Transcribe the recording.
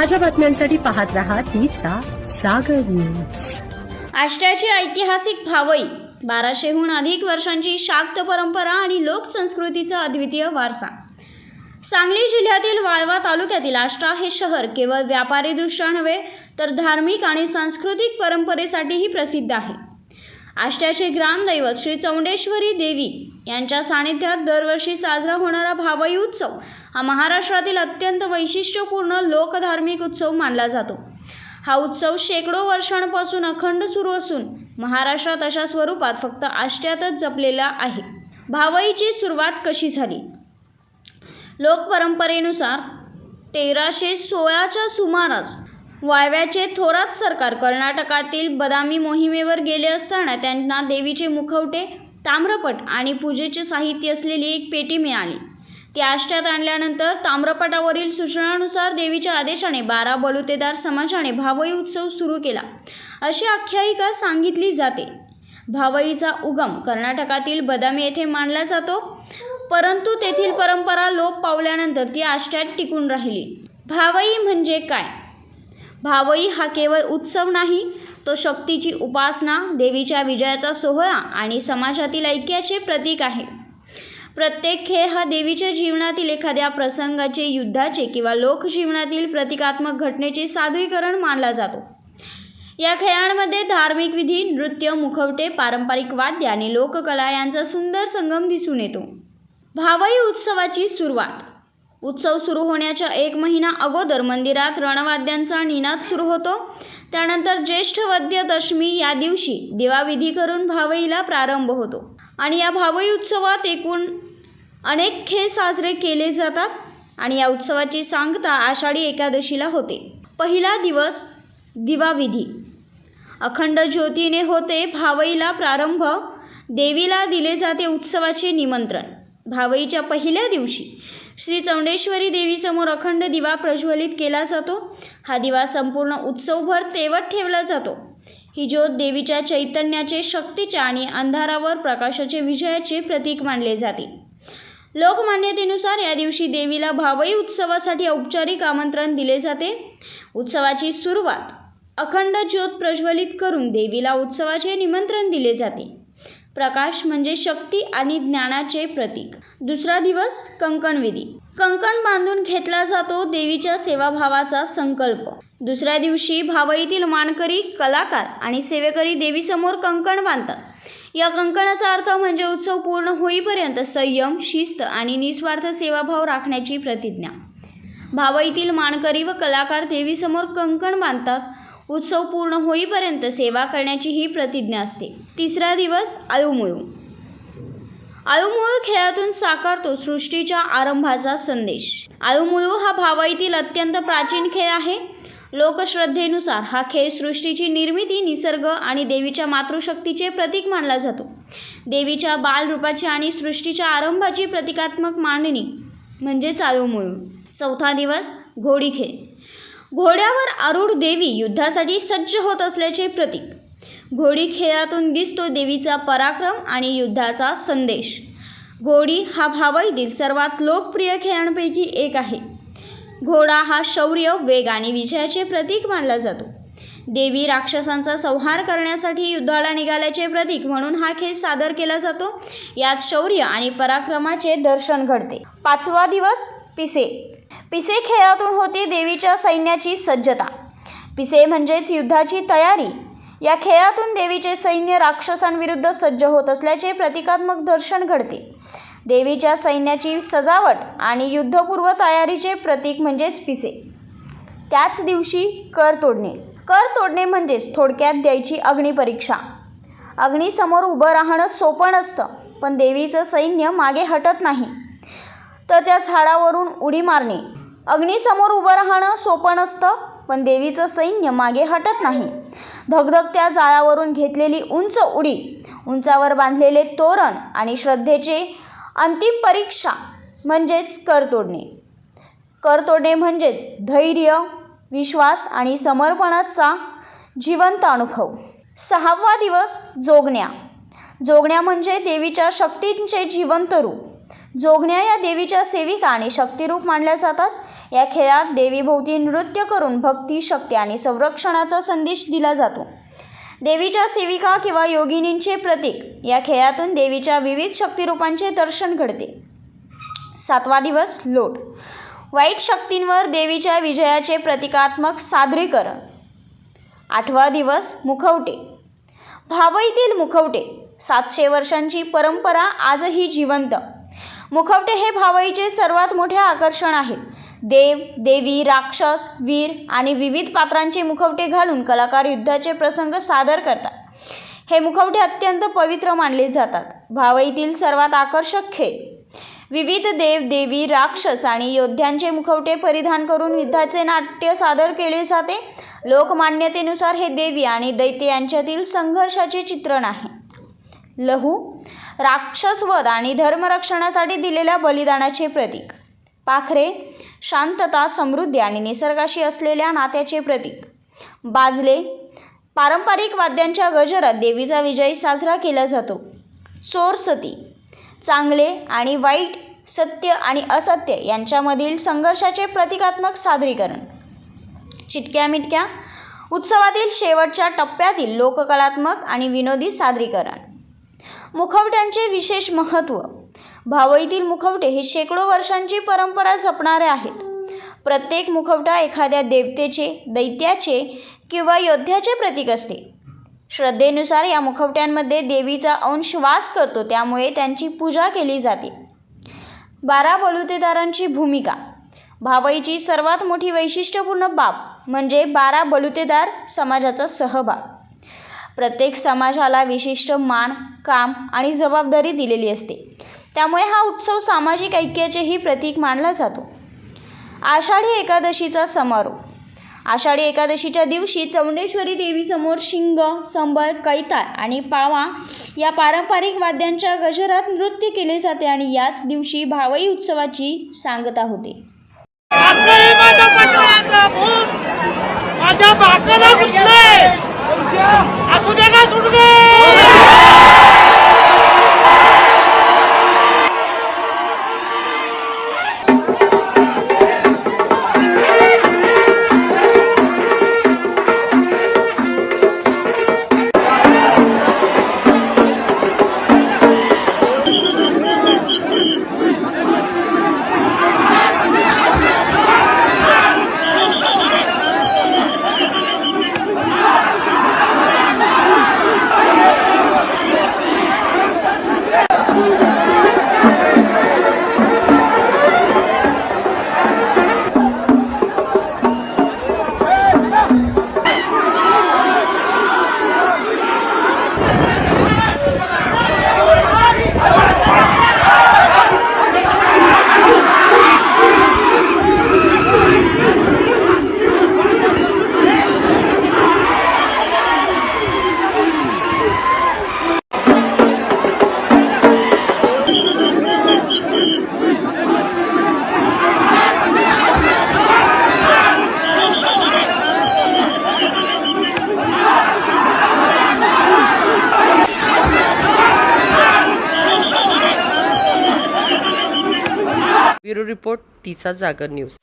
ताज्या बातम्यांसाठी पाहत रहा तिचा सागर न्यूज। आष्ट्याची ऐतिहासिक भावई 1200हून अधिक वर्षांची शाक्त परंपरा आणि लोकसंस्कृतीचा अद्वितीय वारसा। सांगली जिल्ह्यातील वाळवा तालुक्यातील आष्टा हे शहर केवळ व्यापारीदृष्ट्या नव्हे तर धार्मिक आणि सांस्कृतिक परंपरेसाठीही प्रसिद्ध आहे। आष्ट्याचे ग्रामदैवत श्री चौंडेश्वरी देवी यांच्या सानिध्यात दरवर्षी साजरा होणारा भावई उत्सव हा महाराष्ट्रातील अत्यंत वैशिष्ट्यपूर्ण लोकधार्मिक उत्सव मानला जातो। हा उत्सव शेकडो वर्षांपासून अखंड सुरू असून महाराष्ट्रात अशा स्वरूपात फक्त आष्ट्यातच जपलेला आहे। भावईची सुरुवात कशी झाली? लोकपरंपरेनुसार 1316च्या सुमारास वाळव्याचे थोरात सरकार कर्नाटकातील बदामी मोहिमेवर गेले असताना त्यांना देवीचे मुखवटे, ताम्रपट आणि पूजेचे साहित्य असलेली एक पेटी मिळाली। ती आष्ट्यात आणल्यानंतर ताम्रपटावरील सूचनानुसार देवीच्या आदेशाने 12 बलुतेदार समाजाने भावई उत्सव सुरू केला, अशी आख्यायिका सांगितली जाते। भावईचा उगम कर्नाटकातील बदामी येथे मानला जातो, परंतु तेथील परंपरा लोप पावल्यानंतर ती आष्ट्यात टिकून राहिली। भावई म्हणजे काय? भावई हा केवळ उत्सव नाही, तो शक्तीची उपासना, देवीच्या विजयाचा सोहळा आणि समाजातील ऐक्याचे प्रतीक आहे। प्रत्येक खेळ हा देवीच्या जीवनातील एखाद्या प्रसंगाचे, युद्धाचे किंवा लोकजीवनातील प्रतिकात्मक घटनेचे सादरीकरण मानला जातो। या खेळांमध्ये धार्मिक विधी, नृत्य, मुखवटे, पारंपरिक वाद्य आणि लोककला यांचा सुंदर संगम दिसून येतो। भावई उत्सवाची सुरुवात। उत्सव सुरू होण्याच्या 1 महिना अगोदर मंदिरात रणवाद्यांचा निनाद सुरू होतो। त्यानंतर ज्येष्ठ वद्य दशमी या दिवशी दिवाविधी करून भावईला प्रारंभ होतो आणि या भावई उत्सवात एकूण अनेक खेळ साजरे केले जातात आणि या उत्सवाची सांगता आषाढी एकादशीला होते। पहिला दिवस दिवाविधी। अखंड ज्योतीने होते भावईला प्रारंभ। देवीला दिले जाते उत्सवाचे निमंत्रण। भावईच्या पहिल्या दिवशी श्री चौंडेश्वरी देवीसमोर अखंड दिवा प्रज्वलित केला जातो। हा दिवा संपूर्ण उत्सवभर तेवत ठेवला जातो। ही ज्योत देवीच्या चैतन्याचे, शक्तीच्या आणि अंधारावर प्रकाशाचे विजयाचे प्रतीक मानले जाते। लोकमान्यतेनुसार या दिवशी देवीला भावई उत्सवासाठी औपचारिक आमंत्रण दिले जाते। उत्सवाची सुरुवात अखंड ज्योत प्रज्वलित करून देवीला उत्सवाचे निमंत्रण दिले जाते। प्रकाश म्हणजे शक्ती आणि ज्ञानाचे प्रतीक। दुसरा दिवस कंकण विधी। कंकण बांधून घेतला जातो, देवीच्या सेवाभावाचा संकल्प। दुसऱ्या दिवशी भावईतील मानकरी, कलाकार आणि सेवेकरी देवीसमोर कंकण बांधतात। या कंकणाचा अर्थ म्हणजे उत्सव पूर्ण होईपर्यंत संयम, शिस्त आणि निस्वार्थ सेवाभाव राखण्याची प्रतिज्ञा। भावईतील मानकरी व कलाकार देवीसमोर कंकण बांधतात। उत्सव पूर्ण होईपर्यंत सेवा करण्याची ही प्रतिज्ञा असते। तिसरा दिवस आळूमुळू। आळूमुळू खेळातून साकारतो सृष्टीच्या आरंभाचा संदेश। आळूमुळू हा भावईतील अत्यंत प्राचीन खेळ आहे। लोकश्रद्धेनुसार हा खेळ सृष्टीची निर्मिती, निसर्ग आणि देवीच्या मातृशक्तीचे प्रतीक मानला जातो। देवीच्या बालरूपाची आणि सृष्टीच्या आरंभाची प्रतिकात्मक मांडणी म्हणजेच आळूमुळू। चौथा दिवस घोडी खेळ। घोड्यावर आरूढ देवी युद्धासाठी सज्ज होत असल्याचे प्रतीक। घोडी खेळातून दिसतो देवीचा पराक्रम आणि युद्धाचा संदेश। घोडी हा भावईतील सर्वात लोकप्रिय खेळांपैकी एक आहे। घोडा हा शौर्य, वेग आणि विजयाचे प्रतीक मानला जातो। देवी राक्षसांचा संहार करण्यासाठी युद्धाला निघाल्याचे प्रतीक म्हणून हा खेळ सादर केला जातो। यात शौर्य आणि पराक्रमाचे दर्शन घडते। पाचवा दिवस पिसे। पिसे खेळातून होते देवीच्या सैन्याची सज्जता। पिसे म्हणजेच युद्धाची तयारी। या खेळातून देवीचे सैन्य राक्षसांविरुद्ध सज्ज होत असल्याचे प्रतिकात्मक दर्शन घडते। देवीच्या सैन्याची सजावट आणि युद्धपूर्व तयारीचे प्रतीक म्हणजेच पिसे। त्याच दिवशी कर तोडणे। कर तोडणे म्हणजेच थोडक्यात द्यायची अग्निपरीक्षा। अग्नीसमोर उभं राहणं सोपं नसतं, पण देवीचं सैन्य मागे हटत नाही, तर त्या झाडावरून उडी मारणे। अग्नीसमोर उभं राहणं सोपं नसतं, पण देवीचं सैन्य मागे हटत नाही। धगधगत्या जाळावरून घेतलेली उंच उडी, उंचावर बांधलेले तोरण आणि श्रद्धेचे अंतिम परीक्षा म्हणजेच कर तोडणे। कर तोडणे म्हणजेच धैर्य, विश्वास आणि समर्पणाचा जिवंत अनुभव। सहावा दिवस जोगण्या। जोगण्या म्हणजे देवीच्या शक्तींचे जिवंत रूप। जोगण्या या देवीच्या सेविका आणि शक्तिरूप मानल्या जातात। या खेळात देवीभोवती नृत्य करून भक्ती, शक्ती आणि संरक्षणाचा संदेश दिला जातो. देवीच्या सेविका किंवा योगिनींचे प्रतीक. या खेळातून देवीच्या विविध शक्तिरूपांचे दर्शन घडते. 7वा दिवस लोट. वाईट शक्तींवर देवीच्या विजयाचे प्रतिकात्मक सादरीकरण. 8वा दिवस मुखवटे. भावईतील मुखवटे. 700 वर्षांची परंपरा आजही जिवंत. मुखवटे हे भावईचे सर्वात मोठे आकर्षण आहेत. देव, देवी, राक्षस, वीर आणि विविध पात्रांचे मुखवटे घालून कलाकार युद्धाचे प्रसंग सादर करतात. हे मुखवटे अत्यंत पवित्र मानले जातात. भावईतील सर्वात आकर्षक खेळ. विविध देव, देवी, राक्षस आणि योद्ध्यांचे मुखवटे परिधान करून युद्धाचे नाट्य सादर केले जाते. लोकमान्यतेनुसार हे देवी आणि दैत्य यांच्यातील संघर्षाचे चित्रण आहे. लहू. राक्षसवध आणि धर्मरक्षणासाठी दिलेल्या बलिदानाचे प्रतीक. पाखरे. शांतता, समृद्धी आणि निसर्गाशी असलेल्या नात्याचे प्रतीक. बाजले. पारंपरिक वाद्यांच्या गजरात देवीचा विजय साजरा केला जातो. चोर सती. चांगले आणि वाईट, सत्य आणि असत्य यांच्यामधील संघर्षाचे प्रतिकात्मक सादरीकरण. चिटक्या मिटक्या. उत्सवातील शेवटच्या टप्प्यातील लोककलात्मक आणि विनोदी सादरीकरण. मुखवट्यांचे विशेष महत्त्व. भावईतील मुखवटे हे शेकडो वर्षांची परंपरा जपणारे आहेत. प्रत्येक मुखवटा एखाद्या देवतेचे, दैत्याचे किंवा योद्ध्याचे प्रतीक असते. श्रद्धेनुसार या मुखवट्यांमध्ये देवीचा अंश वास करतो, त्यामुळे त्यांची पूजा केली जाते. 12 बलुतेदारांची भूमिका. भावईची सर्वात मोठी वैशिष्ट्यपूर्ण बाब म्हणजे 12 बलुतेदार समाजाचा सहभाग. प्रत्येक समाजाला विशिष्ट मान, काम आणि जबाबदारी दिलेली असते. त्यामुळे हा उत्सव सामाजिक ऐक्याचेही प्रतीक मानला जातो. आषाढी एकादशीचा समारोप. आषाढी एकादशीच्या दिवशी चौंडेश्वरी देवीसमोर शिंग, संबळ, कैताळ आणि पाळवा या पारंपरिक वाद्यांच्या गजरात नृत्य केले जाते आणि याच दिवशी भावई उत्सवाची सांगता होते. ब्युरो रिपोर्ट, तिचा जागर न्यूज.